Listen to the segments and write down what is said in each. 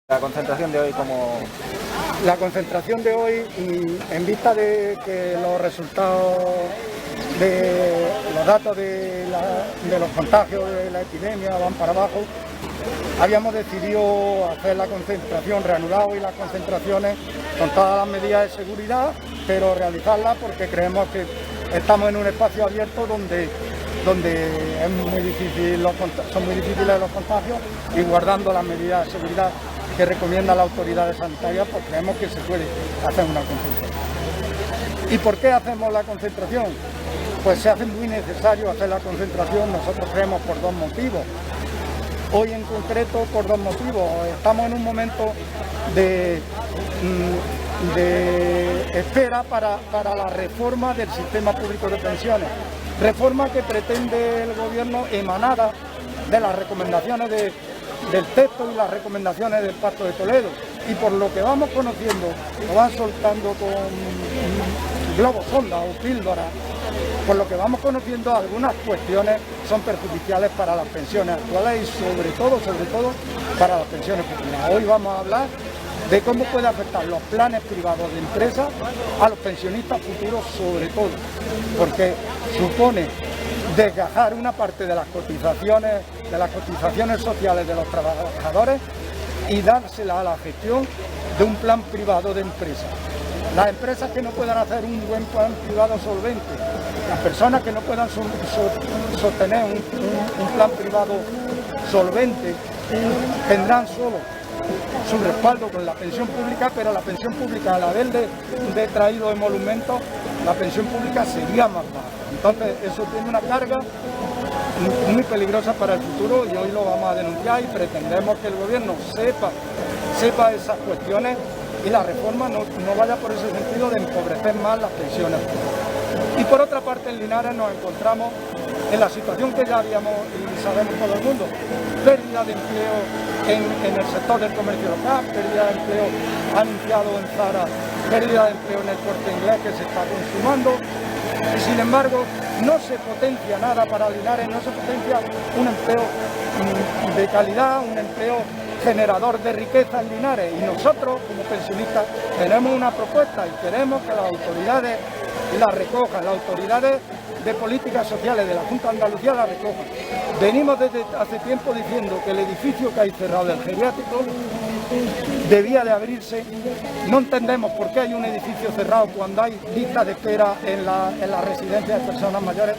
La concentración de hoy como... La concentración de hoy, en vista de que los resultados de los datos de los contagios de la epidemia van para abajo, habíamos decidido hacer la concentración, reanudar hoy las concentraciones con todas las medidas de seguridad, pero realizarlas porque creemos que estamos en un espacio abierto donde es muy difícil son muy difíciles los contagios, y guardando las medidas de seguridad que recomienda la autoridad sanitaria, pues creemos que se puede hacer una concentración. ¿Y por qué hacemos la concentración? Pues se hace muy necesario hacer la concentración, nosotros creemos por dos motivos. Hoy en concreto por dos motivos. Estamos en un momento de espera para la reforma del sistema público de pensiones. Reforma que pretende el gobierno emanada de las recomendaciones del texto y las recomendaciones del Pacto de Toledo. Y por lo que vamos conociendo, lo van soltando con globos sonda o píldoras, por lo que vamos conociendo, algunas cuestiones son perjudiciales para las pensiones actuales y sobre todo para las pensiones futuras. Hoy vamos a hablar de cómo puede afectar los planes privados de empresas a los pensionistas futuros, sobre todo, porque supone desgajar una parte de las cotizaciones sociales de los trabajadores y dársela a la gestión de un plan privado de empresas. Las empresas que no puedan hacer un buen plan privado solvente, las personas que no puedan sostener un plan privado solvente, tendrán solo su respaldo con la pensión pública, pero la pensión pública, al haberle detraído emolumentos, la pensión pública sería más baja. Entonces eso tiene una carga muy peligrosa para el futuro, y hoy lo vamos a denunciar y pretendemos que el gobierno sepa esas cuestiones y la reforma no vaya por ese sentido de empobrecer más las pensiones. Y por otra parte, en Linares nos encontramos en la situación que ya habíamos y sabemos todo el mundo: pérdida de empleo en el sector del comercio local, pérdida de empleo anunciado en Zara, pérdida de empleo en el Corte Inglés que se está consumando, y sin embargo no se potencia nada para Linares, no se potencia un empleo de calidad, un empleo generador de riqueza en Linares. Y nosotros, como pensionistas, tenemos una propuesta y queremos que las autoridades la recojan, las autoridades de políticas sociales de la Junta de Andalucía la recojan. Venimos desde hace tiempo diciendo que el edificio que hay cerrado del geriátrico debía de abrirse. No entendemos por qué hay un edificio cerrado cuando hay listas de espera en la residencia de personas mayores,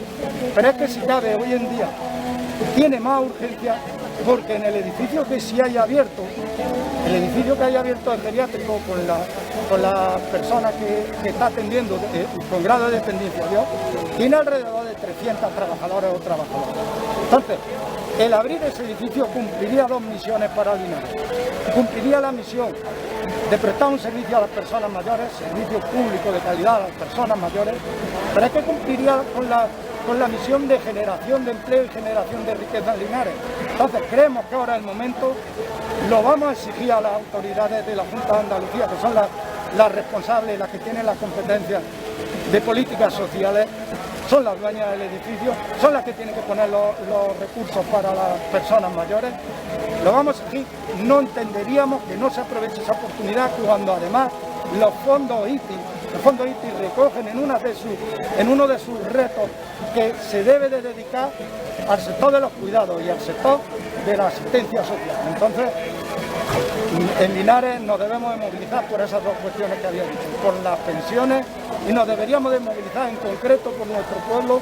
pero es que si cabe hoy en día tiene más urgencia, porque en el edificio que sí haya abierto, el edificio que haya abierto el geriátrico con la persona que está atendiendo con grado de dependencia, tiene alrededor de 300 trabajadores o trabajadoras. Entonces, el abrir ese edificio cumpliría dos misiones para Linares. Cumpliría la misión de prestar un servicio a las personas mayores, servicio público de calidad a las personas mayores, pero es que cumpliría con la misión de generación de empleo y generación de riqueza en Linares. Entonces creemos que ahora es el momento, lo vamos a exigir a las autoridades de la Junta de Andalucía, que son las responsables, las que tienen las competencias de políticas sociales, son las dueñas del edificio, son las que tienen que poner los recursos para las personas mayores. Lo vamos a exigir. No entenderíamos que no se aproveche esa oportunidad cuando además los fondos ITI recogen en uno de sus retos que se debe de dedicar al sector de los cuidados y al sector de la asistencia social. Entonces, en Linares nos debemos de movilizar por esas dos cuestiones que había dicho, por las pensiones, y nos deberíamos de movilizar en concreto por nuestro pueblo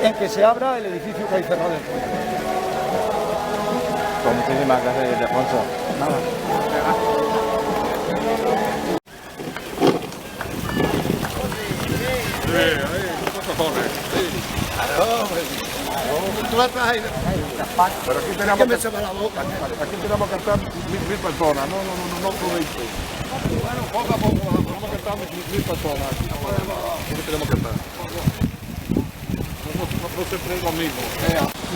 en que se abra el edificio que hay cerrado del pueblo. Pues muchísimas gracias, Alfonso. Nada. Pero aquí tenemos que estar 1000 personas, no pudiste. Bueno, poco a poco vamos a estar 1000 personas. Aquí tenemos que estar. No siempre es lo mismo.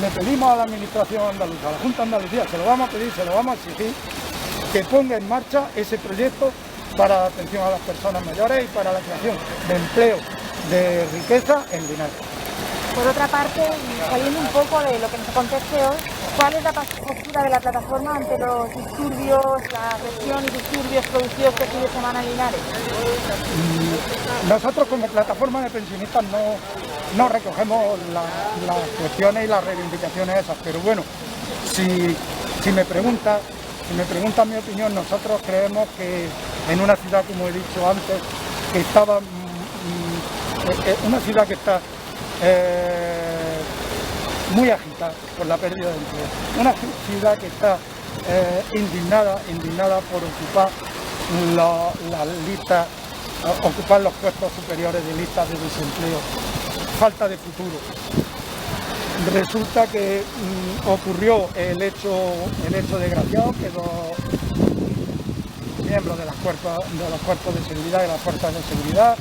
Le pedimos a la Administración andaluza, a la Junta de Andalucía, se lo vamos a pedir, se lo vamos a exigir, que ponga en marcha ese proyecto para la atención a las personas mayores y para la creación de empleo, de riqueza en Linares. Por otra parte, saliendo un poco de lo que nos acontece hoy, ¿cuál es la postura de la plataforma ante los disturbios, la agresión y disturbios producidos este fin de semana en Linares? Nosotros como plataforma de pensionistas no recogemos las cuestiones y las reivindicaciones esas, pero bueno, si me pregunta mi opinión, nosotros creemos que en una ciudad, como he dicho antes, que estaba una ciudad que está muy agitada por la pérdida de empleo, una ciudad que está indignada por ocupar las listas, ocupar los puestos superiores de listas de desempleo, falta de futuro. Resulta que ocurrió el hecho desgraciado que dos miembros de los cuerpos de seguridad y las fuerzas de seguridad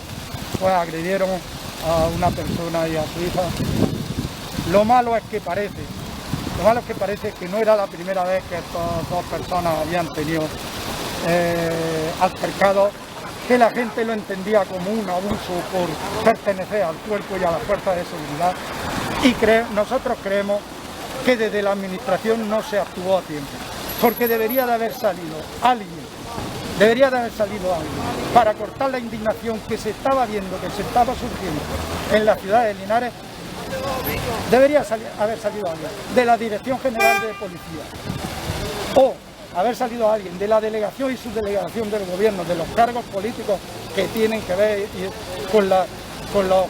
pues agredieron a una persona y a su hija. Lo malo es que parece que no era la primera vez que estas dos personas habían tenido altercados, que la gente lo entendía como un abuso por pertenecer al cuerpo y a las fuerzas de seguridad, y nosotros creemos que desde la administración no se actuó a tiempo, porque debería de haber salido alguien para cortar la indignación que se estaba viendo, que se estaba surgiendo en la ciudad de Linares. Debería haber salido alguien de la Dirección General de Policía, o haber salido alguien de la delegación y subdelegación del gobierno, de los cargos políticos que tienen que ver con las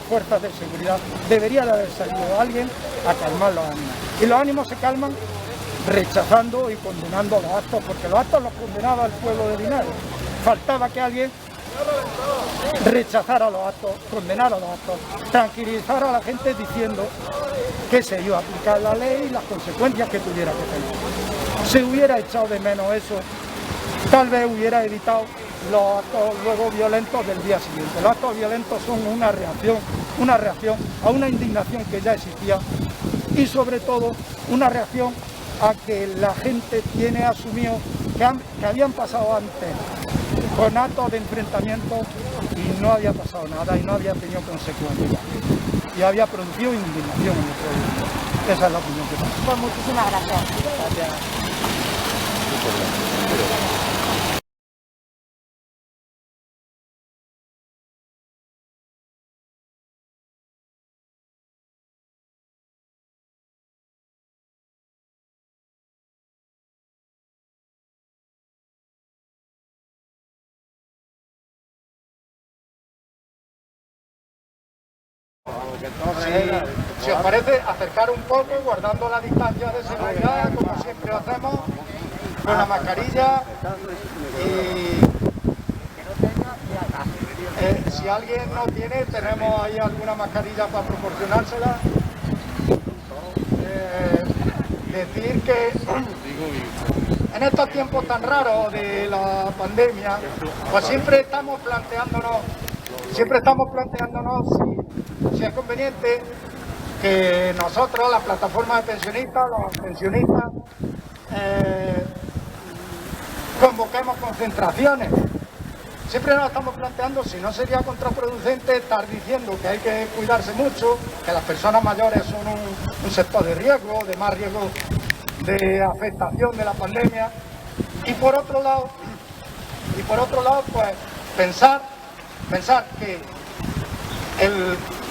fuerzas de seguridad. Debería de haber salido alguien a calmar los ánimos. Y los ánimos se calman rechazando y condenando los actos, porque los actos los condenaba el pueblo de Linares. Faltaba que alguien rechazara los actos, condenara los actos, tranquilizara a la gente diciendo que se iba a aplicar la ley y las consecuencias que tuviera que tener. Se hubiera echado de menos eso, tal vez hubiera evitado los actos luego violentos del día siguiente. Los actos violentos son una reacción a una indignación que ya existía, y sobre todo una reacción a que la gente tiene asumido que habían pasado antes con actos de enfrentamiento y no había pasado nada y no había tenido consecuencias, y había producido indignación en el pueblo. Esa es la opinión que tengo. Pues muchísimas gracias. Si os parece, acercar un poco, guardando la distancia de seguridad, como siempre hacemos, con la mascarilla, y si alguien no tiene, tenemos ahí alguna mascarilla para proporcionársela. Decir que en estos tiempos tan raros de la pandemia, pues siempre estamos planteándonos si es conveniente que nosotros, la plataforma de pensionistas, los pensionistas, convoquemos concentraciones. Siempre nos estamos planteando si no sería contraproducente estar diciendo que hay que cuidarse mucho, que las personas mayores son un sector de riesgo, de más riesgo de afectación de la pandemia, y por otro lado pues pensar que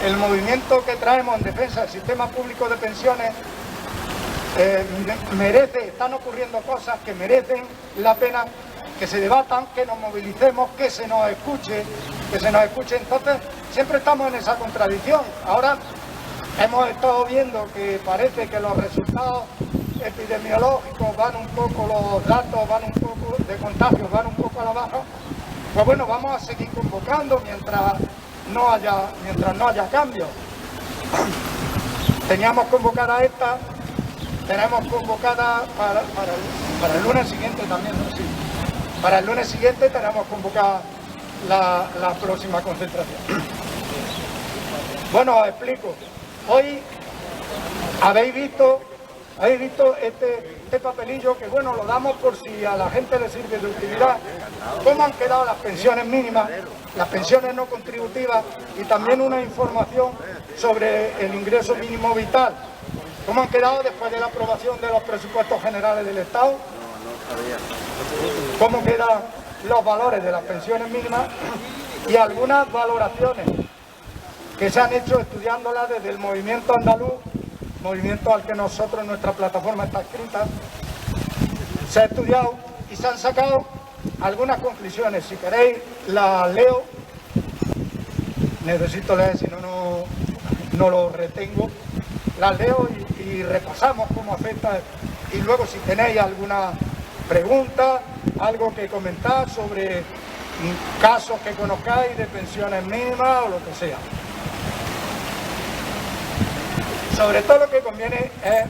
el movimiento que traemos en defensa del sistema público de pensiones están ocurriendo cosas que merecen la pena que se debatan, que nos movilicemos, que se nos escuche. Entonces siempre estamos en esa contradicción. Ahora hemos estado viendo que parece que los resultados epidemiológicos van un poco, los datos van un poco de contagios van un poco a la baja. Pues bueno, vamos a seguir convocando mientras no haya cambio. Teníamos convocada esta, tenemos convocada para el lunes siguiente también, ¿no? Sí. Para el lunes siguiente tenemos convocada la próxima concentración. Bueno, os explico. Hoy habéis visto este este papelillo, que bueno, lo damos por si a la gente le sirve de utilidad, cómo han quedado las pensiones mínimas, las pensiones no contributivas y también una información sobre el ingreso mínimo vital. ¿Cómo han quedado después de la aprobación de los presupuestos generales del Estado? ¿Cómo quedan los valores de las pensiones mínimas? Y algunas valoraciones que se han hecho estudiándolas desde el movimiento andaluz, movimiento al que nosotros, nuestra plataforma está adscrita. Se ha estudiado y se han sacado algunas conclusiones. Si queréis las leo, necesito leer, si no, no lo retengo. Las leo y repasamos cómo afecta, y luego si tenéis alguna pregunta, algo que comentar sobre casos que conozcáis de pensiones mínimas o lo que sea. Sobre todo lo que conviene es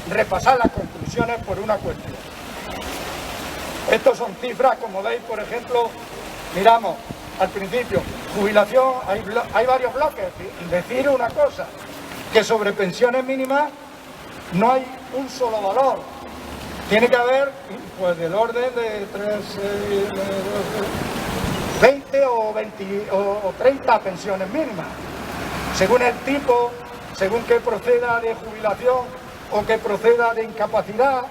repasar las conclusiones por una cuestión. Estos son cifras, como veis, por ejemplo, miramos al principio, jubilación, hay varios bloques. Decir una cosa, que sobre pensiones mínimas no hay un solo valor. Tiene que haber, pues, del orden de 20 o 30 pensiones mínimas, según el tipo, según que proceda de jubilación o que proceda de incapacidad,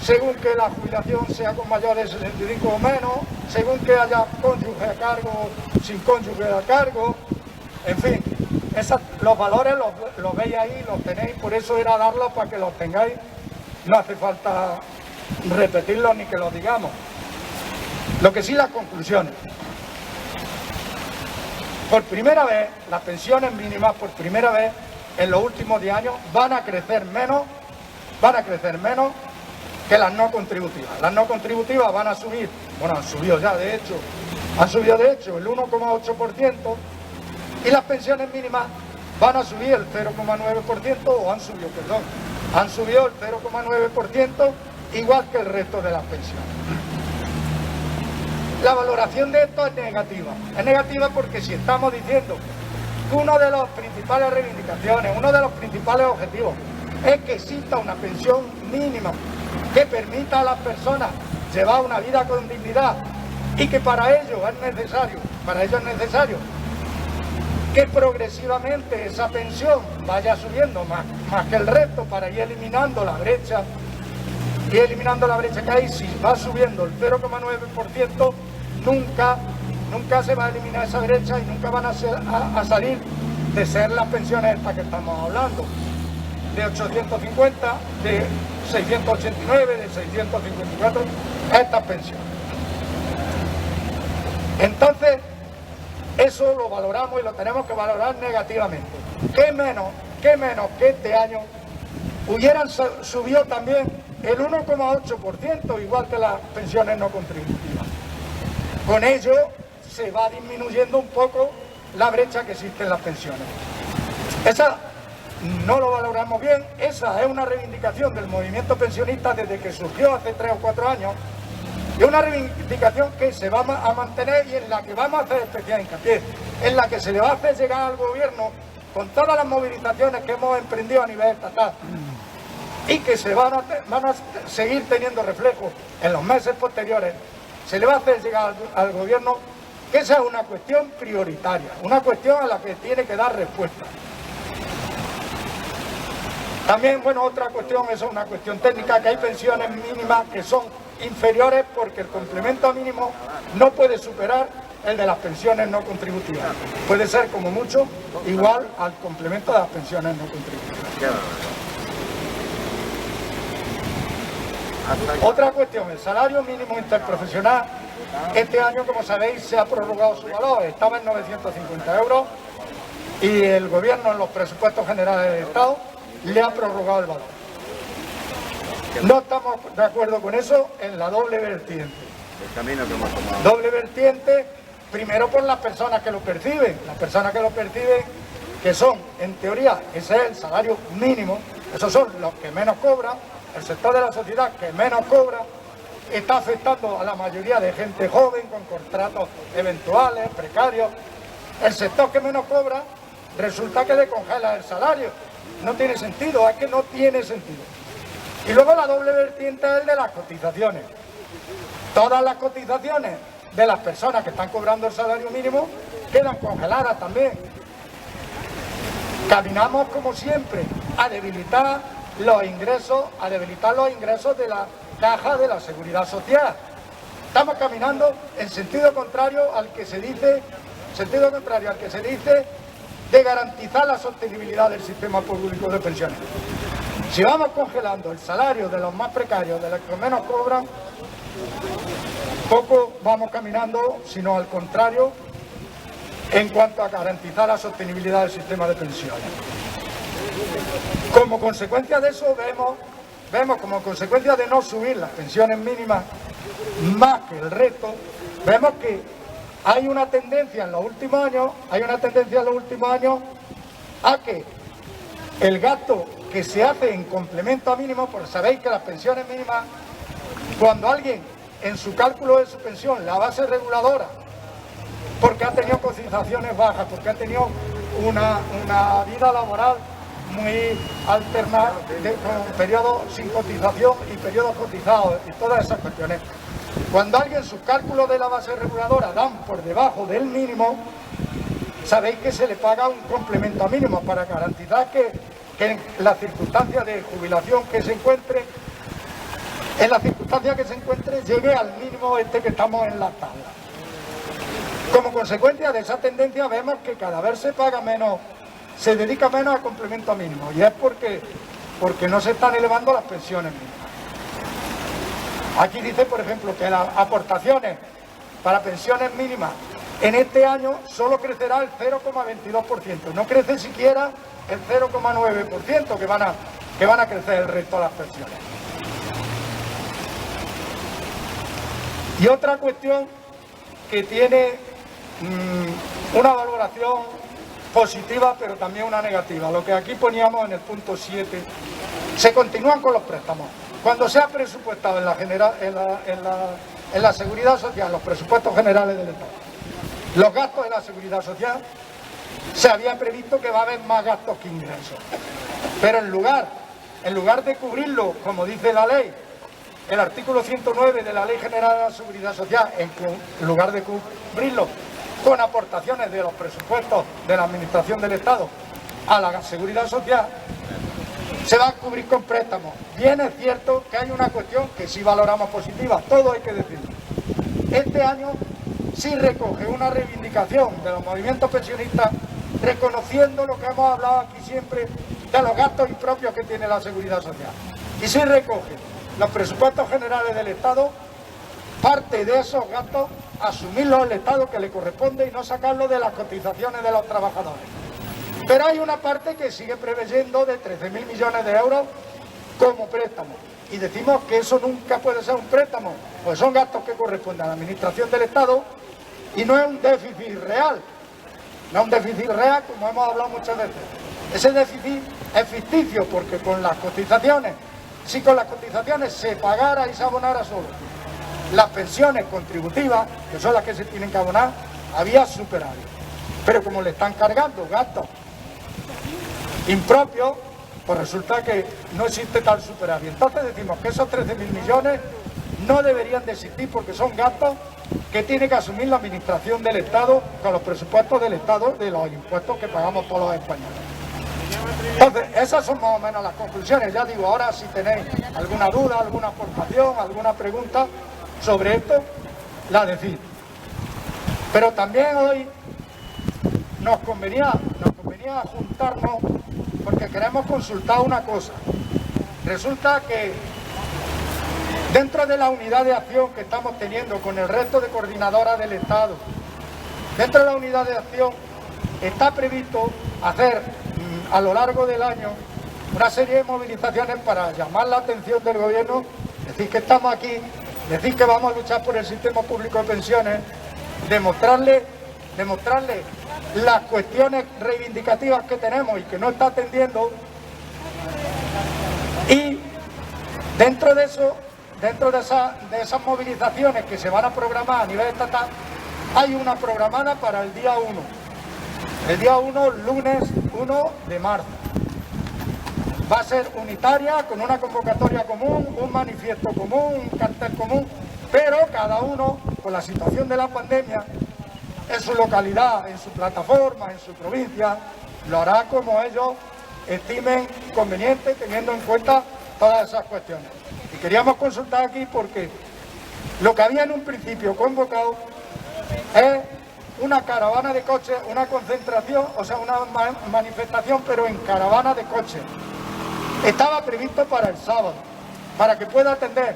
según que la jubilación sea con mayores de 65 o menos, según que haya cónyuge a cargo o sin cónyuge a cargo, en fin, los valores los veis ahí, los tenéis, por eso era darlos para que los tengáis, no hace falta repetirlos ni que los digamos. Lo que sí, las conclusiones. Por primera vez, las pensiones mínimas, por primera vez, en los últimos 10 años, van a crecer menos que las no contributivas. Las no contributivas van a subir, bueno, han subido ya, de hecho, el 1,8%, y las pensiones mínimas van a subir el 0,9%, han subido el 0,9%, igual que el resto de las pensiones. La valoración de esto es negativa porque si estamos diciendo que una de las principales reivindicaciones, uno de los principales objetivos es que exista una pensión mínima que permita a las personas llevar una vida con dignidad y que para ello es necesario que progresivamente esa pensión vaya subiendo más que el resto para ir eliminando la brecha que hay. Si va subiendo el 0,9%, nunca se va a eliminar esa brecha y nunca van a salir de ser las pensiones estas que estamos hablando, de 850, de 689, de 654, estas pensiones. Entonces, eso lo valoramos y lo tenemos que valorar negativamente. ¿Qué menos que este año hubieran subido también el 1,8%, igual que las pensiones no contributivas? Con ello se va disminuyendo un poco la brecha que existe en las pensiones. Esa no lo valoramos bien, esa es una reivindicación del movimiento pensionista desde que surgió hace 3 o 4 años, y una reivindicación que se va a mantener y en la que vamos a hacer especial hincapié, en la que se le va a hacer llegar al gobierno con todas las movilizaciones que hemos emprendido a nivel estatal y que se van a seguir teniendo reflejo en los meses posteriores. Se le va a hacer llegar al gobierno que esa es una cuestión prioritaria, una cuestión a la que tiene que dar respuesta. También, bueno, otra cuestión, eso es una cuestión técnica, que hay pensiones mínimas que son inferiores porque el complemento mínimo no puede superar el de las pensiones no contributivas. Puede ser como mucho igual al complemento de las pensiones no contributivas. Otra cuestión, el salario mínimo interprofesional. Este año, como sabéis, se ha prorrogado su valor, estaba en 950 euros y el gobierno en los presupuestos generales del Estado le ha prorrogado el valor. No estamos de acuerdo con eso en la doble vertiente. El camino que hemos tomado. Doble vertiente, primero por las personas que lo perciben, que son, en teoría, ese es el salario mínimo, esos son los que menos cobran, el sector de la sociedad que menos cobra, está afectando a la mayoría de gente joven con contratos eventuales, precarios. El sector que menos cobra, resulta que le congela el salario. No tiene sentido, es que no tiene sentido. Y luego la doble vertiente es el de las cotizaciones. Todas las cotizaciones de las personas que están cobrando el salario mínimo quedan congeladas también. Caminamos, como siempre, a debilitar los ingresos de la caja de la Seguridad Social. Estamos caminando en sentido contrario al que se dice, de garantizar la sostenibilidad del sistema público de pensiones. Si vamos congelando el salario de los más precarios, de los que menos cobran, poco vamos caminando, sino al contrario, en cuanto a garantizar la sostenibilidad del sistema de pensiones. Como consecuencia de eso, vemos como consecuencia de no subir las pensiones mínimas más que el resto, vemos que hay una tendencia en los últimos años, a que el gasto que se hace en complemento a mínimo, porque sabéis que las pensiones mínimas, cuando alguien en su cálculo de su pensión, la base reguladora, porque ha tenido cotizaciones bajas, porque ha tenido una vida laboral muy alternada, con periodos sin cotización y periodos cotizados y todas esas cuestiones. Cuando alguien sus cálculos de la base reguladora dan por debajo del mínimo, sabéis que se le paga un complemento a mínimo para garantizar que en la circunstancia de jubilación que se encuentre, llegue al mínimo que estamos en la tabla. Como consecuencia de esa tendencia vemos que cada vez se paga menos, se dedica menos a complemento mínimo, y es porque no se están elevando las pensiones mínimas. Aquí dice, por ejemplo, que las aportaciones para pensiones mínimas en este año solo crecerá el 0,22%, no crece siquiera el 0,9% que van a crecer el resto de las pensiones. Y otra cuestión que tiene una valoración positiva, pero también una negativa, lo que aquí poníamos en el punto 7, se continúan con los préstamos. Cuando se ha presupuestado en la Seguridad Social, los presupuestos generales del Estado, los gastos de la Seguridad Social, se había previsto que va a haber más gastos que ingresos. Pero en lugar de cubrirlo, como dice la ley, el artículo 109 de la Ley General de la Seguridad Social, en lugar de cubrirlo con aportaciones de los presupuestos de la Administración del Estado a la Seguridad Social, se va a cubrir con préstamos. Bien es cierto que hay una cuestión que sí valoramos positiva, todo hay que decirlo. Este año sí recoge una reivindicación de los movimientos pensionistas, reconociendo lo que hemos hablado aquí siempre de los gastos impropios que tiene la Seguridad Social. Y sí recoge los presupuestos generales del Estado, parte de esos gastos, asumirlos el Estado que le corresponde y no sacarlo de las cotizaciones de los trabajadores. Pero hay una parte que sigue preveyendo de 13.000 millones de euros como préstamo. Y decimos que eso nunca puede ser un préstamo, pues son gastos que corresponden a la Administración del Estado y no es un déficit real. No es un déficit real, como hemos hablado muchas veces. Ese déficit es ficticio, porque con las cotizaciones, si con las cotizaciones se pagara y se abonara solo las pensiones contributivas, que son las que se tienen que abonar, había superávit. Pero como le están cargando gastos impropios, pues resulta que no existe tal superávit. Entonces decimos que esos 13.000 millones no deberían de existir, porque son gastos que tiene que asumir la Administración del Estado con los presupuestos del Estado, de los impuestos que pagamos todos los españoles. Entonces, esas son más o menos las conclusiones. Ya digo, ahora si tenéis alguna duda, alguna aportación, alguna pregunta sobre esto, la decís. Pero también hoy nos convenía juntarnos porque queremos consultar una cosa. Resulta que dentro de la unidad de acción que estamos teniendo con el resto de coordinadoras del Estado, dentro de la unidad de acción está previsto hacer a lo largo del año una serie de movilizaciones para llamar la atención del gobierno, decir que estamos aquí, decir que vamos a luchar por el sistema público de pensiones, demostrarle las cuestiones reivindicativas que tenemos y que no está atendiendo. Y dentro de esas movilizaciones que se van a programar a nivel estatal, hay una programada para el día 1. El día 1, lunes 1 de marzo. va a ser unitaria, con una convocatoria común, un manifiesto común, un cartel común, pero cada uno, con la situación de la pandemia, en su localidad, en su plataforma, en su provincia, lo hará como ellos estimen conveniente, teniendo en cuenta todas esas cuestiones. Y queríamos consultar aquí porque lo que había en un principio convocado es una caravana de coches, una concentración, o sea, una manifestación, pero en caravana de coches. Estaba previsto para el sábado, para que pueda atender,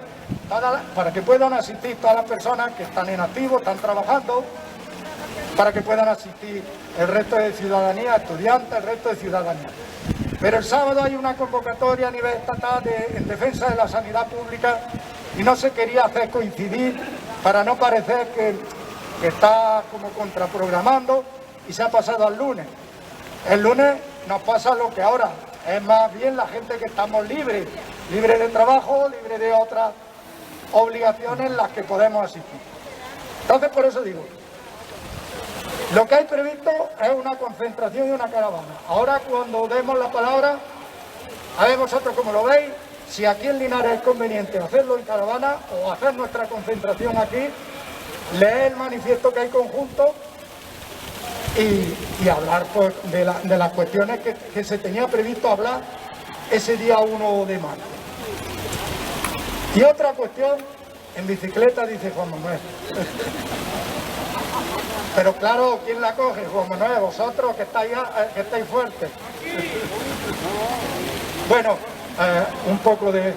para que puedan asistir todas las personas que están en activo, están trabajando, para que puedan asistir el resto de ciudadanía, estudiantes, el resto de ciudadanía. Pero el sábado hay una convocatoria a nivel estatal en defensa de la sanidad pública y no se quería hacer coincidir para no parecer que está como contraprogramando y se ha pasado al lunes. El lunes nos pasa lo que ahora, es más bien la gente que estamos libres de trabajo, libres de otras obligaciones en las que podemos asistir. Entonces, por eso digo, lo que hay previsto es una concentración y una caravana. Ahora, cuando demos la palabra, a ver vosotros cómo lo veis, si aquí en Linares es conveniente hacerlo en caravana o hacer nuestra concentración aquí, leer el manifiesto que hay conjunto y hablar pues, de las cuestiones que se tenía previsto hablar ese día 1 de marzo. Y otra cuestión, en bicicleta, dice Juan Manuel. Pero claro, ¿quién la coge? Juan Manuel, vosotros que estáis fuertes. Bueno, un poco de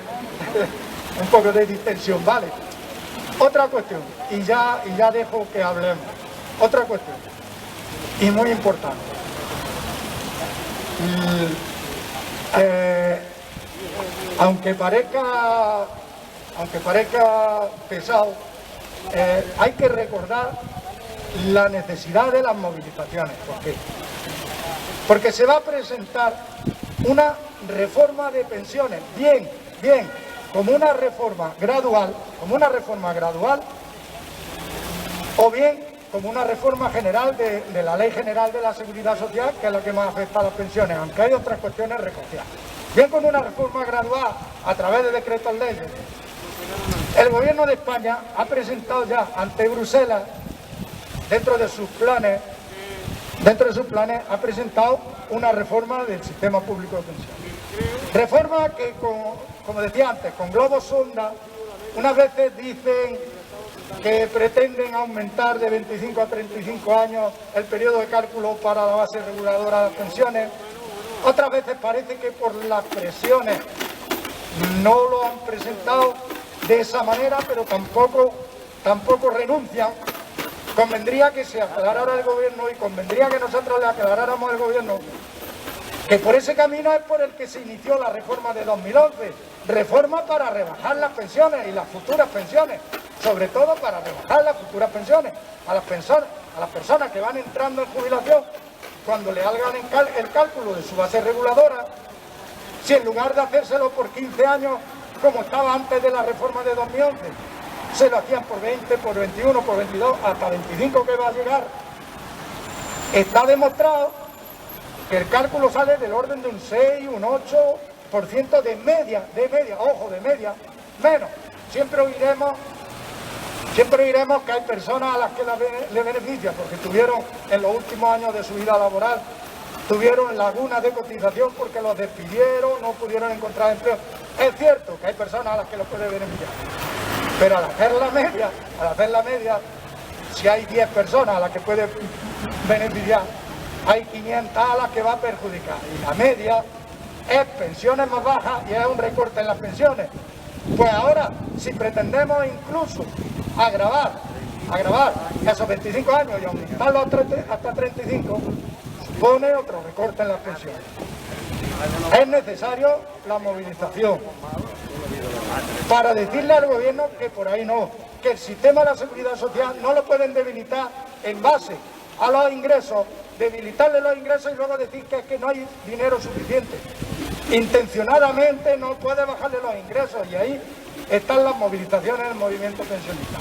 distensión, ¿vale? Otra cuestión, y ya dejo que hablemos. Otra cuestión, y muy importante. Aunque parezca pesado, hay que recordar la necesidad de las movilizaciones. ¿Por qué? Porque se va a presentar una reforma de pensiones, bien, como una reforma gradual, o bien como una reforma general de la Ley General de la Seguridad Social, que es la que más afecta a las pensiones, aunque hay otras cuestiones recogidas. Bien como una reforma gradual a través de decretos leyes. El Gobierno de España ha presentado ya ante Bruselas, dentro de sus planes, ha presentado una reforma del sistema público de pensiones. Reforma que, como decía antes, con globos sonda, unas veces dicen que pretenden aumentar de 25 a 35 años el periodo de cálculo para la base reguladora de las pensiones. Otras veces parece que por las presiones no lo han presentado de esa manera, pero tampoco renuncian. Convendría que se aclarara el Gobierno y convendría que nosotros le aclaráramos al Gobierno que por ese camino es por el que se inició la reforma de 2011, reforma para rebajar las pensiones y las futuras pensiones, sobre todo para rebajar las futuras pensiones a las personas que van entrando en jubilación, cuando le hagan el cálculo de su base reguladora, si en lugar de hacérselo por 15 años, como estaba antes de la reforma de 2011, se lo hacían por 20, por 21, por 22, hasta 25 que va a llegar. Está demostrado que el cálculo sale del orden de un 6, un 8% de media, ojo, de media, menos. Siempre oiremos que hay personas a las que le beneficia, porque tuvieron en los últimos años de su vida laboral, tuvieron lagunas de cotización porque los despidieron, no pudieron encontrar empleo. Es cierto que hay personas a las que los puede beneficiar, pero al hacer la media, si hay 10 personas a las que puede beneficiar, hay 500 a las que va a perjudicar. Y la media es pensiones más bajas y es un recorte en las pensiones. Pues ahora, si pretendemos incluso agravar esos 25 años y aumentarlo hasta 35, supone otro recorte en las pensiones. Es necesario la movilización para decirle al Gobierno que por ahí no, que el sistema de la seguridad social no lo pueden debilitar en base a los ingresos, debilitarle los ingresos y luego decir que es que no hay dinero suficiente. Intencionadamente no puede bajarle los ingresos y ahí están las movilizaciones del movimiento pensionista.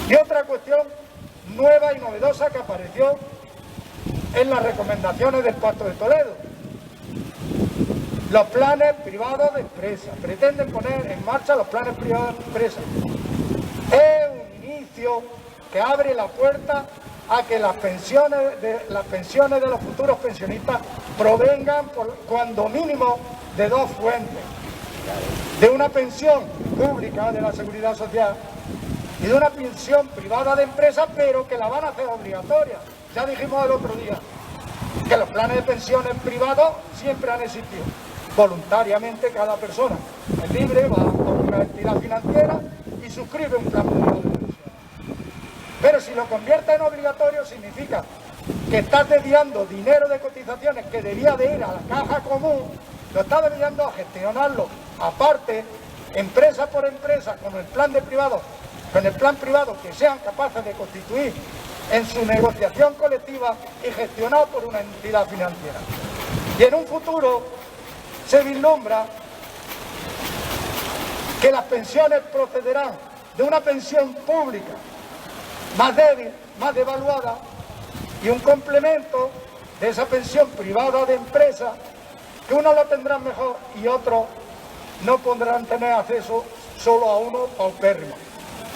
Y otra cuestión nueva y novedosa que apareció en las recomendaciones del Pacto de Toledo. los planes privados de empresa, pretenden poner en marcha los planes privados de empresa. Es un inicio que abre la puerta a que las pensiones de los futuros pensionistas provengan cuando mínimo de dos fuentes: de una pensión pública de la Seguridad Social y de una pensión privada de empresa, pero que la van a hacer obligatoria. Ya dijimos el otro día que los planes de pensiones privados siempre han existido. Voluntariamente cada persona es libre, va a una entidad financiera y suscribe un plan privado de pensiones. Pero si lo convierte en obligatorio, significa que estás desviando dinero de cotizaciones que debía de ir a la caja común, lo estás desviando a gestionarlo aparte, empresa por empresa, con el plan privado que sean capaces de constituir en su negociación colectiva y gestionado por una entidad financiera. Y en un futuro se vislumbra que las pensiones procederán de una pensión pública más débil, más devaluada, y un complemento de esa pensión privada de empresa, que unos lo tendrán mejor y otros no podrán tener acceso solo a uno paupérrimo.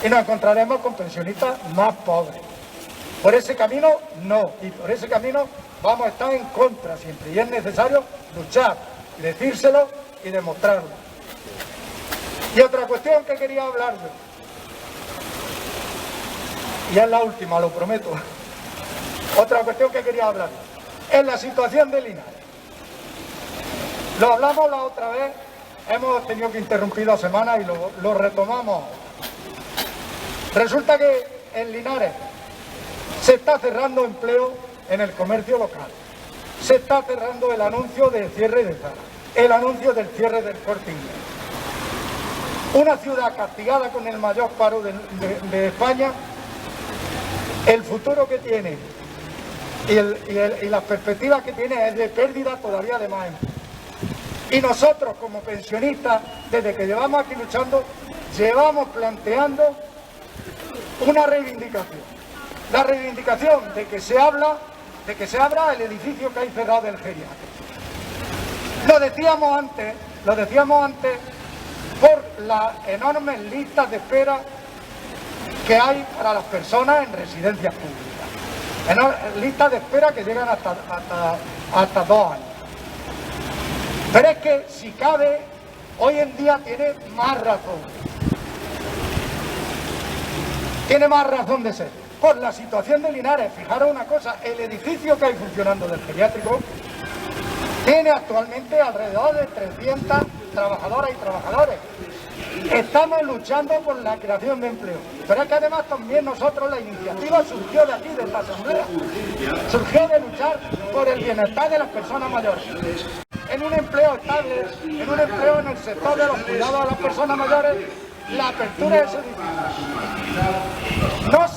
Y nos encontraremos con pensionistas más pobres. Por ese camino no, y por ese camino vamos a estar en contra siempre, y es necesario luchar, decírselo y demostrarlo. Y otra cuestión que quería hablar yo, y es la última, lo prometo, otra cuestión que quería hablar, es la situación de Linares. Lo hablamos la otra vez, hemos tenido que interrumpir 2 semanas y lo retomamos. Resulta que en Linares se está cerrando empleo en el comercio local. Se está cerrando el anuncio del cierre de Zara, el anuncio del cierre del Corte Inglés. Una ciudad castigada con el mayor paro de España, el futuro que tiene y las perspectivas que tiene es de pérdida todavía de más empleo. Y nosotros como pensionistas, desde que llevamos aquí luchando, llevamos planteando una reivindicación. La reivindicación de que se abra el edificio que hay cerrado del geriátrico. Lo decíamos antes por las enormes listas de espera que hay para las personas en residencias públicas. Listas de espera que llegan hasta 2 años. Pero es que, si cabe, hoy en día tiene más razón. Tiene más razón de ser. Por la situación de Linares, fijaros una cosa, el edificio que hay funcionando del geriátrico tiene actualmente alrededor de 300 trabajadoras y trabajadores. Estamos luchando por la creación de empleo. Pero es que además también nosotros, la iniciativa surgió de aquí, de esta asamblea. Surgió de luchar por el bienestar de las personas mayores. En un empleo estable, en un empleo en el sector de los cuidados a las personas mayores, la apertura de ese edificio. No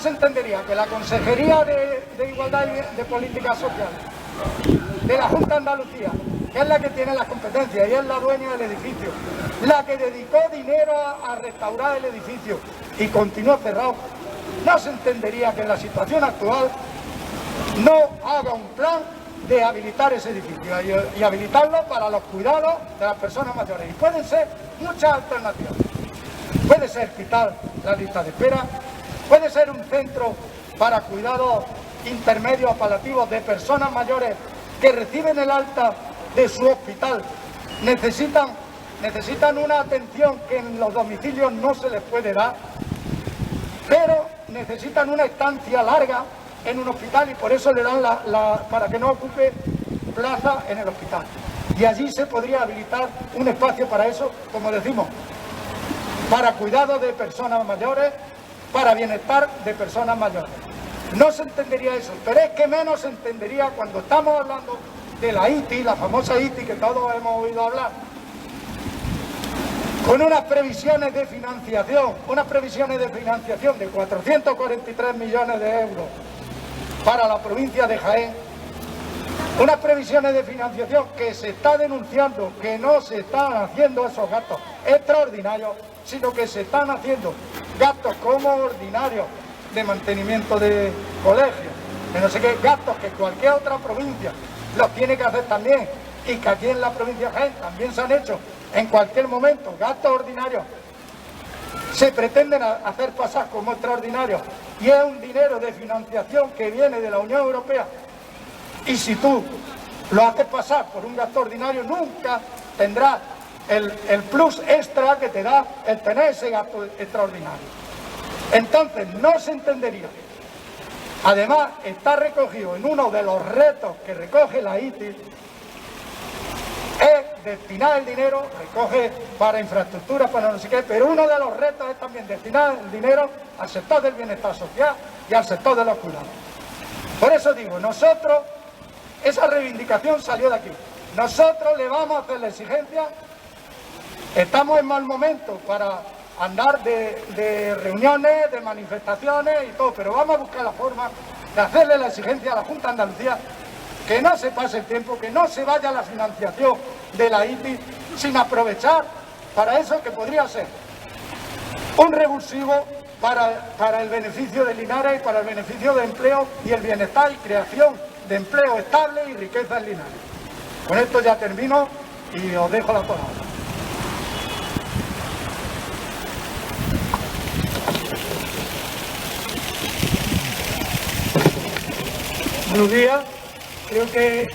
se entendería que la Consejería de Igualdad y de Políticas Sociales de la Junta de Andalucía, que es la que tiene las competencias y es la dueña del edificio, la que dedicó dinero a restaurar el edificio y continuó cerrado, no se entendería que en la situación actual no haga un plan de habilitar ese edificio y habilitarlo para los cuidados de las personas mayores. Y pueden ser muchas alternativas. Puede ser quitar la lista de espera, puede ser un centro para cuidados intermedios o paliativos de personas mayores que reciben el alta de su hospital. Necesitan una atención que en los domicilios no se les puede dar, pero necesitan una estancia larga en un hospital y por eso le dan para que no ocupe plaza en el hospital. Y allí se podría habilitar un espacio para eso, como decimos, para cuidado de personas mayores, para bienestar de personas mayores. No se entendería eso, pero es que menos se entendería cuando estamos hablando de la ITI, la famosa ITI que todos hemos oído hablar, con unas previsiones de financiación de 443 millones de euros para la provincia de Jaén, unas previsiones de financiación que se está denunciando que no se están haciendo esos gastos extraordinarios, sino que se están haciendo gastos como ordinarios de mantenimiento de colegios, de no sé qué, gastos que cualquier otra provincia los tiene que hacer también, y que aquí en la provincia de Jaén también se han hecho en cualquier momento gastos ordinarios, se pretenden hacer pasar como extraordinarios, y es un dinero de financiación que viene de la Unión Europea, y si tú lo haces pasar por un gasto ordinario, nunca tendrás el plus extra que te da el tener ese gasto extraordinario. Entonces no se entendería. Además está recogido en uno de los retos que recoge la ITI, es destinar el dinero, recoge para infraestructuras, para no sé qué, pero uno de los retos es también destinar el dinero al sector del bienestar social y al sector de los cuidados. Por eso digo, nosotros, esa reivindicación salió de aquí. Nosotros le vamos a hacer la exigencia, estamos en mal momento para andar de reuniones, de manifestaciones y todo, pero vamos a buscar la forma de hacerle la exigencia a la Junta de Andalucía que no se pase el tiempo, que no se vaya la financiación de la ITI sin aprovechar para eso que podría ser un revulsivo para el beneficio de Linares y para el beneficio de empleo y el bienestar y creación de empleo estable y riqueza en Linares. Con esto ya termino y os dejo la palabra. Buenos días. Creo que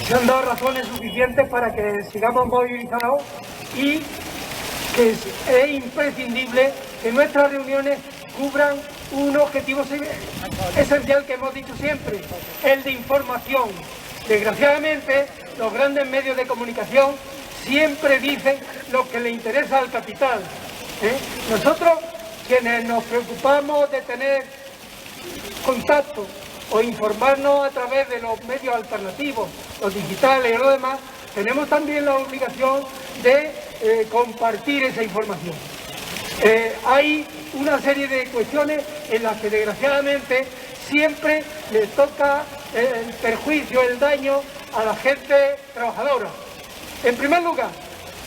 se han dado razones suficientes para que sigamos movilizados y que es imprescindible que nuestras reuniones cubran un objetivo esencial que hemos dicho siempre, el de información. Desgraciadamente, los grandes medios de comunicación siempre dicen lo que le interesa al capital. Nosotros, quienes nos preocupamos de tener contacto o informarnos a través de los medios alternativos, los digitales y lo demás, tenemos también la obligación de compartir esa información. Hay una serie de cuestiones en las que desgraciadamente siempre le toca el perjuicio, el daño a la gente trabajadora. En primer lugar,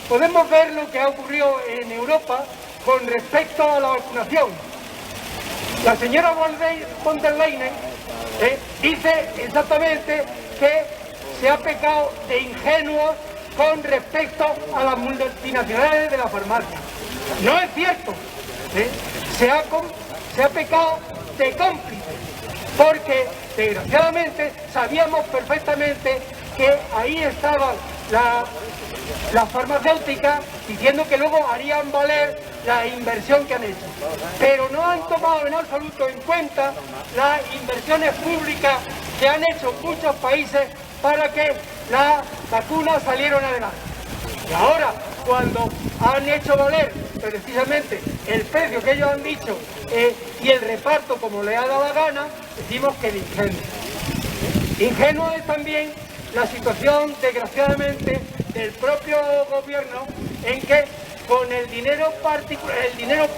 podemos ver lo que ha ocurrido en Europa con respecto a la vacunación. La señora von der Leyen dice exactamente que se ha pecado de ingenuo con respecto a las multinacionales de la farmacia. No es cierto. Se ha pecado de cómplice, porque desgraciadamente sabíamos perfectamente que ahí estaban las farmacéuticas diciendo que luego harían valer la inversión que han hecho, pero no han tomado en absoluto en cuenta las inversiones públicas que han hecho muchos países para que las vacunas salieran adelante. Y ahora, cuando han hecho valer precisamente el precio que ellos han dicho y el reparto como les ha dado la gana, decimos que es ingenuo. Ingenuo es también la situación, desgraciadamente, del propio gobierno, en que con el dinero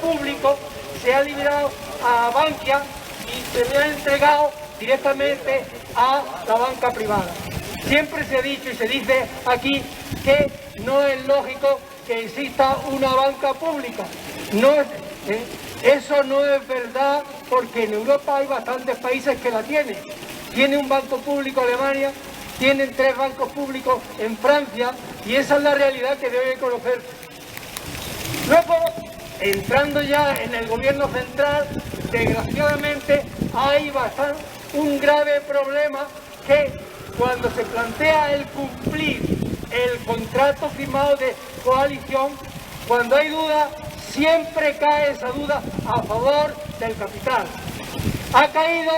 público se ha liberado a Bankia y se le ha entregado directamente a la banca privada. Siempre se ha dicho y se dice aquí que no es lógico que exista una banca pública. Eso no es verdad, porque en Europa hay bastantes países que la tienen. Tiene un banco público Alemania, tienen 3 bancos públicos en Francia, y esa es la realidad que debe conocer. Luego, entrando ya en el gobierno central, desgraciadamente hay un grave problema, que cuando se plantea el cumplir el contrato firmado de coalición, cuando hay duda, siempre cae esa duda a favor del capital. Ha caído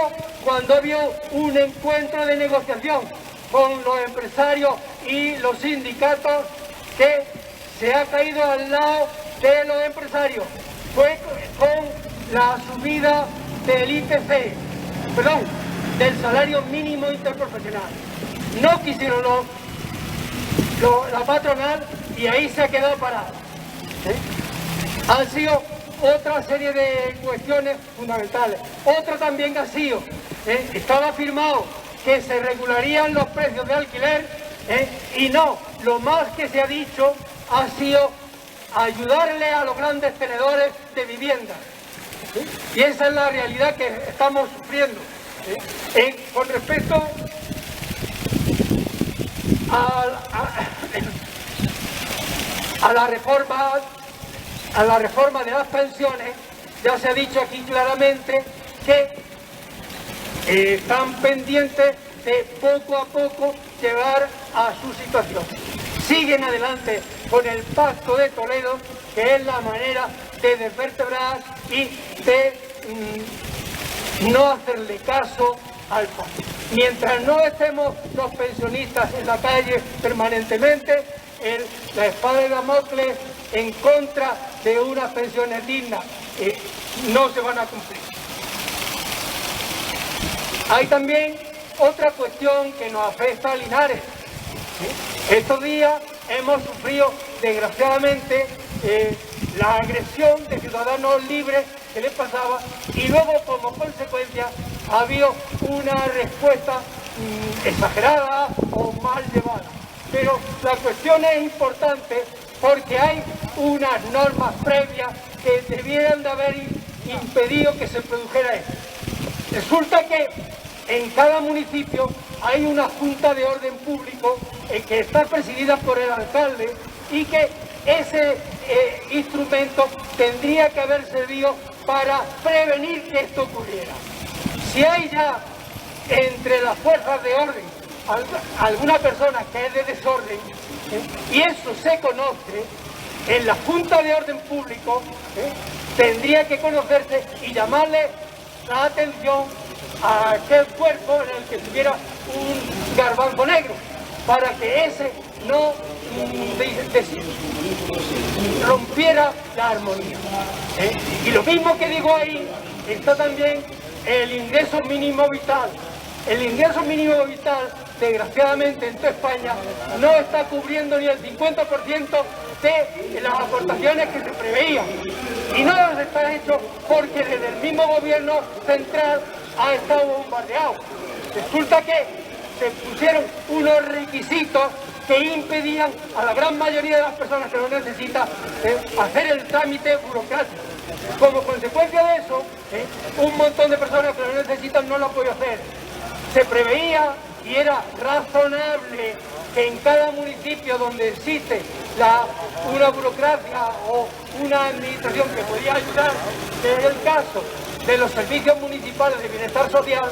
cuando ha habido un encuentro de negociación con los empresarios y los sindicatos, que se ha caído al lado de los empresarios. Fue con la subida del IPC, del salario mínimo interprofesional. No quisieron la patronal y ahí se ha quedado parado. Han sido otra serie de cuestiones fundamentales. Otra también ha sido, estaba firmado que se regularían los precios de alquiler, y no, lo más que se ha dicho ha sido ayudarle a los grandes tenedores de vivienda. Y esa es la realidad que estamos sufriendo. Con respecto a la reforma de las pensiones, ya se ha dicho aquí claramente que están pendientes de poco a poco llegar a su situación. Siguen adelante con el Pacto de Toledo, que es la manera de desvertebrar y de no hacerle caso al país. Mientras no estemos los pensionistas en la calle permanentemente, la espada de Damocles en contra de unas pensiones dignas no se van a cumplir. Hay también otra cuestión que nos afecta a Linares. Estos días hemos sufrido, desgraciadamente, la agresión de ciudadanos libres que les pasaba, y luego, como consecuencia, ha habido una respuesta exagerada o mal llevada. Pero la cuestión es importante porque hay unas normas previas que debieran de haber impedido que se produjera esto. Resulta que en cada municipio hay una junta de orden público que está presidida por el alcalde, y que ese instrumento tendría que haber servido para prevenir que esto ocurriera. Si hay ya entre las fuerzas de orden alguna persona que es de desorden, y eso se conoce, en la Junta de Orden Público tendría que conocerse y llamarle la atención a aquel cuerpo en el que tuviera un garbanzo negro, para que ese no rompiera la armonía. Y lo mismo que digo ahí, está también el ingreso mínimo vital. El ingreso mínimo vital, desgraciadamente en toda España, no está cubriendo ni el 50% de las aportaciones que se preveían. Y no los está hecho porque desde el mismo gobierno central ha estado bombardeado. Resulta que se pusieron unos requisitos que impedían a la gran mayoría de las personas que lo necesitan hacer el trámite burocrático. Como consecuencia de eso, un montón de personas que lo necesitan no lo han podido hacer. Se preveía y era razonable que en cada municipio donde existe una burocracia o una administración que podía ayudar, que es el caso de los servicios municipales de bienestar social,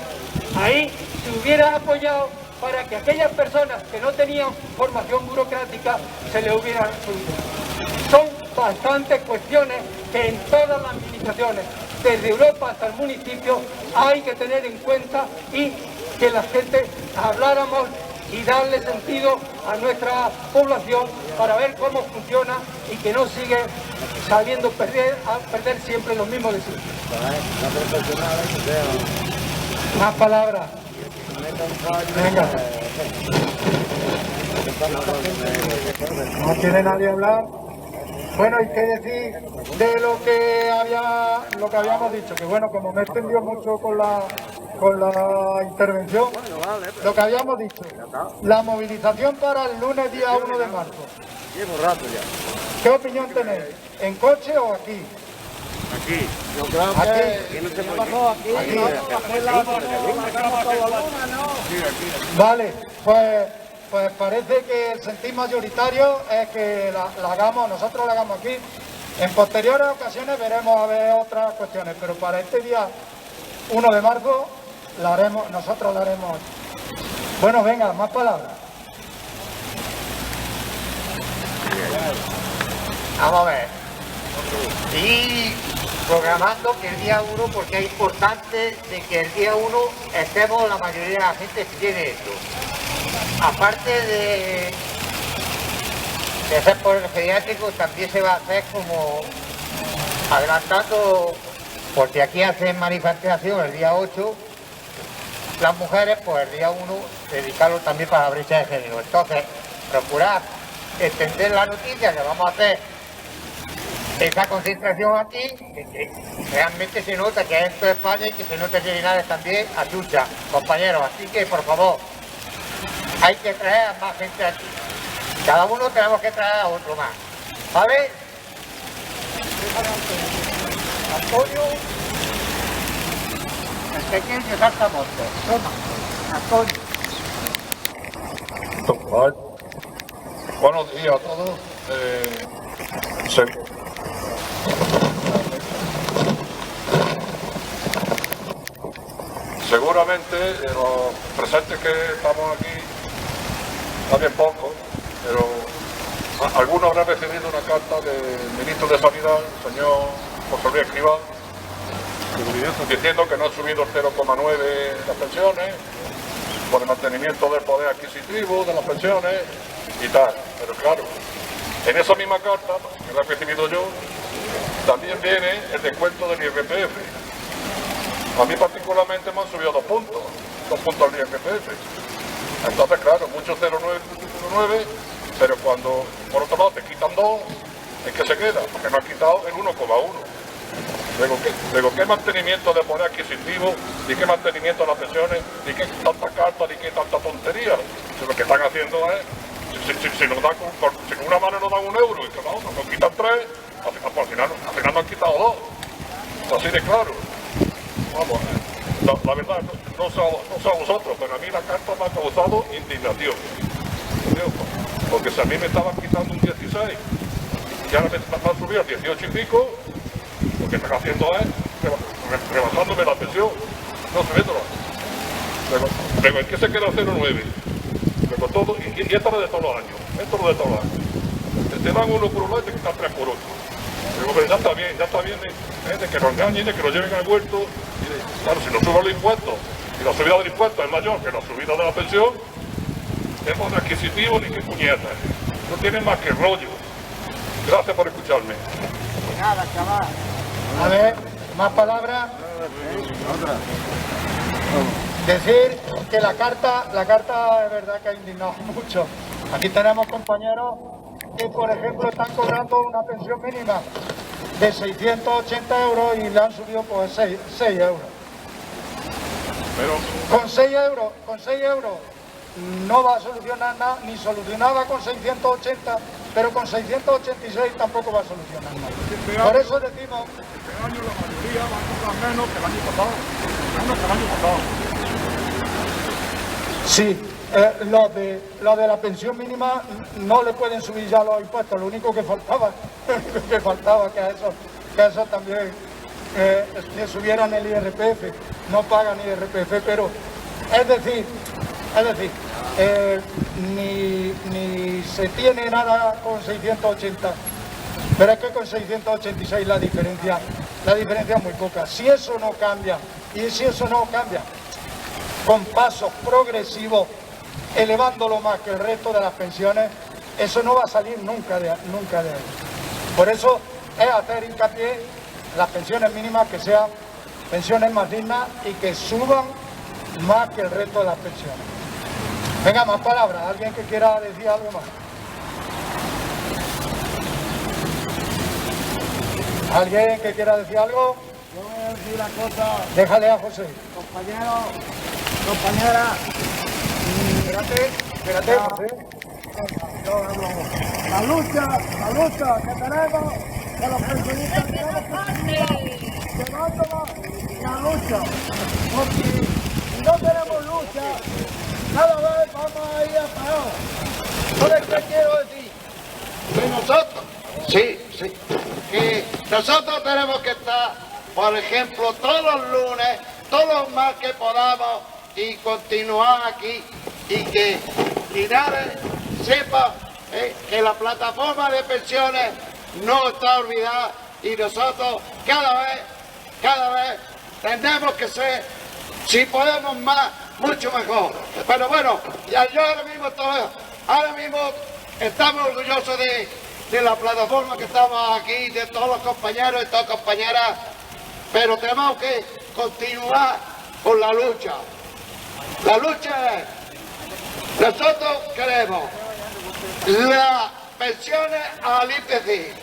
ahí se hubiera apoyado para que aquellas personas que no tenían formación burocrática se le hubieran solucionado. Son bastantes cuestiones que en todas las administraciones, desde Europa hasta el municipio, hay que tener en cuenta, y que la gente habláramos y darle sentido a nuestra población para ver cómo funciona y que no sigue saliendo a perder siempre los mismos de siempre. Más palabras. Venga. ¿No quiere nadie hablar? Bueno, ¿y qué decir de lo que habíamos dicho? Que bueno, como me he extendido mucho con la intervención, lo que habíamos dicho, la movilización para el lunes día 1 de marzo. Llevo rato ya. ¿Qué opinión tenéis? ¿En coche o aquí? Aquí. Yo creo que aquí no se puede. Aquí. Vale, pues parece que el sentir mayoritario es que nosotros la hagamos aquí. En posteriores ocasiones veremos a ver otras cuestiones, pero para este día 1 de marzo nosotros la haremos. Bueno, venga, más palabras. Vamos a ver. Y programando que el día 1, porque es importante de que el día 1 estemos la mayoría de la gente que tiene esto. Aparte de ser por el geriátrico, también se va a hacer como adelantando, porque aquí hacen manifestación el día 8, las mujeres, pues el día 1 dedicarlo también para la brecha de género. Entonces, procurar extender la noticia que vamos a hacer esa concentración aquí, que realmente se nota que esto es España y que se nota que Linares también achucha, compañeros. Así que, por favor, hay que traer a más gente aquí. Cada uno tenemos que traer a otro más. ¿Vale? Antonio, el pequeño saltamontes. Toma, Antonio. Buenos días a todos. Seguramente los presentes que estamos aquí, también pocos, pero algunos habrán recibido una carta del ministro de Sanidad, el señor José Luis Escrivá, diciendo que no han subido el 0,9 las pensiones por el mantenimiento del poder adquisitivo de las pensiones y tal. Pero claro, en esa misma carta, que la he recibido yo, también viene el descuento del IRPF. A mí particularmente me han subido 2 puntos al IRPF. Entonces, claro, muchos 0,9, pero cuando por otro lado te quitan 2, ¿en qué se queda? Porque no han quitado el 1,1. Luego, ¿qué mantenimiento de poder adquisitivo? Ni qué mantenimiento de las pensiones, ni qué tanta carta, ni qué tanta tontería. Lo que están haciendo es, si nos dan, si con una mano nos dan 1 euro y con la otra nos quitan 3, al final nos han quitado 2. Así de claro. Vamos, la verdad, no sé a vosotros, pero a mí la carta me ha causado indignación. Porque si a mí me estaban quitando un 16 y ahora me han subido al 18 y pico, lo que están haciendo es rebajándome la pensión, no subiéndola. Luego, ¿en qué se queda 0,9? Luego todo, y esto es de todos los años, Te dan 1 por un lado y te quitan 3 por otro. Luego, pero ya está bien de que nos engañen, de que nos lleven al huerto. Y claro, si nos suben los impuestos, y la subida del impuesto es mayor que la subida de la pensión, es más adquisitivo ni que puñetas. No tienen más que rollo. Gracias por escucharme. Nada, chaval. A ver, más palabras. Decir que la carta es verdad que ha indignado mucho. Aquí tenemos compañeros que, por ejemplo, están cobrando una pensión mínima de 680 euros y le han subido pues 6 euros. Pero Con 6 euros no va a solucionar nada, ni solucionaba con 680, pero con 686 tampoco va a solucionar nada. Por eso decimos... este año la mayoría va a cobrar menos que el año pasado. Sí, los de la pensión mínima no le pueden subir ya los impuestos, lo único que faltaba, que eso también le subieran el IRPF, no pagan IRPF, pero es decir, ni se tiene nada con 680, pero es que con 686 la diferencia es muy poca. Si eso no cambia, con pasos progresivos, elevándolo más que el resto de las pensiones, eso no va a salir nunca de ahí. Por eso es hacer hincapié en las pensiones mínimas, que sean pensiones más dignas y que suban más que el resto de las pensiones. Venga, más palabras. ¿Alguien que quiera decir algo más? ¿Alguien que quiera decir algo? Yo voy a decir una cosa, Déjale a José. compañeros, compañeras. Espérate, José. La lucha que tenemos de los pensionistas, llevándola la lucha, porque si no tenemos lucha, cada vez vamos a ir a peor. ¿Sabes qué quiero decir? Que nosotros, que nosotros tenemos que estar, por ejemplo, todos los lunes, todos los más que podamos, y continuar aquí, y que Linares sepa que la plataforma de pensiones no está olvidada, y nosotros cada vez tenemos que ser, si podemos más, mucho mejor. Pero bueno, ya yo ahora mismo estamos orgullosos de la plataforma que estamos aquí, de todos los compañeros y todas las compañeras, pero tenemos que continuar con la lucha. La lucha es, nosotros queremos las pensiones al IPC,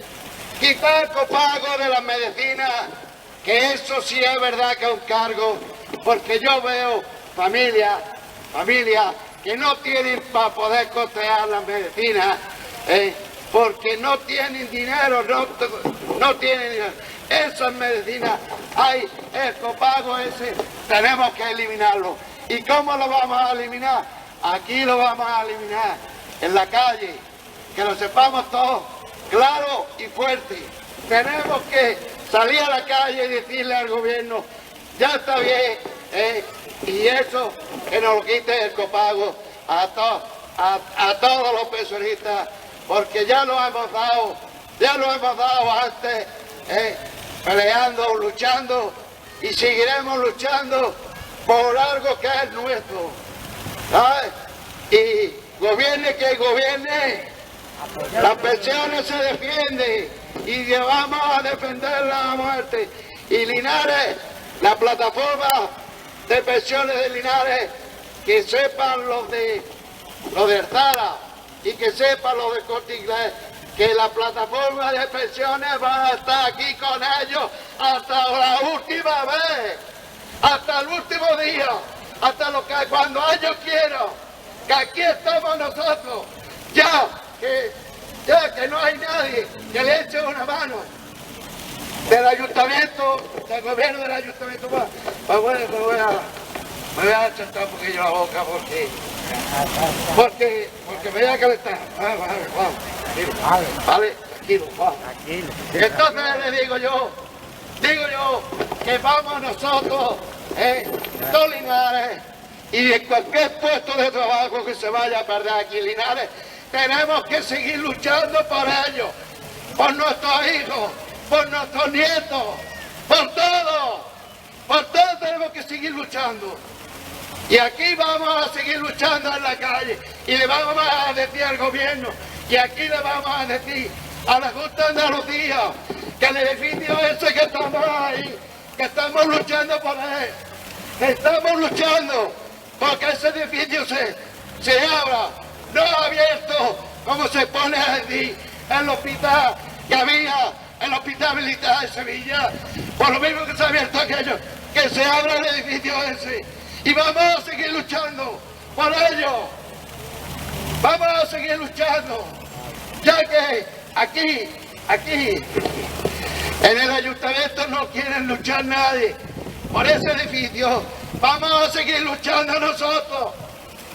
quitar el copago de las medicinas, que eso sí es verdad que es un cargo, porque yo veo familias que no tienen para poder costear las medicinas, porque no tienen dinero, no tienen dinero. Esas medicinas, hay el copago ese, tenemos que eliminarlo. ¿Y cómo lo vamos a eliminar? Aquí lo vamos a eliminar, en la calle. que lo sepamos todos, claro y fuerte. Tenemos que salir a la calle y decirle al gobierno, ya está bien, y eso que nos lo quite el copago a todos los pensionistas, porque ya lo hemos dado antes, peleando, luchando, y seguiremos luchando por algo que es nuestro. ¿Sabes? Y gobierne que gobierne, las pensiones se defienden y vamos a defenderla a muerte. Y Linares, la plataforma de pensiones de Linares, que sepan los de Zara y que sepan los de Corte Inglés, que la plataforma de pensiones va a estar aquí con ellos hasta la última vez, hasta el último día, hasta cuando ellos quieran, que aquí estamos nosotros, ya que no hay nadie que le eche una mano del ayuntamiento, del gobierno del ayuntamiento. Bueno, me voy a sentar un poquillo la boca porque me voy a calentar. Vale, tranquilo, vamos. Entonces le digo yo que vamos nosotros, todos Linares, y en cualquier puesto de trabajo que se vaya a perder aquí en Linares, tenemos que seguir luchando por ellos, por nuestros hijos, por nuestros nietos, por todos tenemos que seguir luchando. Y aquí vamos a seguir luchando en la calle y le vamos a decir al gobierno, y aquí le vamos a decir a la Junta de Andalucía que el edificio ese que estamos ahí, que estamos luchando por él, que estamos luchando porque ese edificio se abra, no abierto como se pone a decir en el hospital que había, el hospital militar de Sevilla, por lo mismo que se ha abierto aquello, que se abra el edificio ese. Y vamos a seguir luchando por ello. Vamos a seguir luchando. Ya que aquí, en el ayuntamiento no quieren luchar nadie por ese edificio. Vamos a seguir luchando nosotros.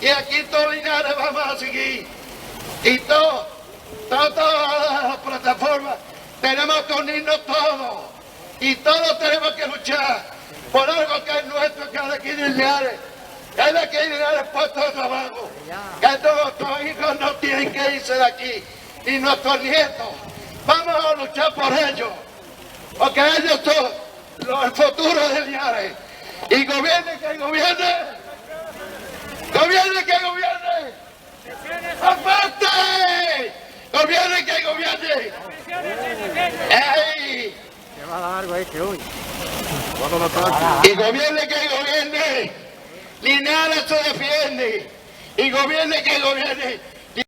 Y aquí todos Linares vamos a seguir. Y todas las plataformas tenemos que unirnos todos. Y todos tenemos que luchar por algo que es nuestro, que es de aquí de Linares, que es de aquí de Linares, puesto de trabajo, que nuestros hijos no tienen que irse de aquí, y nuestros nietos. Vamos a luchar por ellos, porque ellos son el futuro de Linares. Y gobierne que gobierne, gobierne que gobierne, ¡aparte! Gobierne que gobierne. ¡Ey! va a dar algo este hoy. Y gobierne que gobierne, Linares se defiende. Y gobierne que gobierne,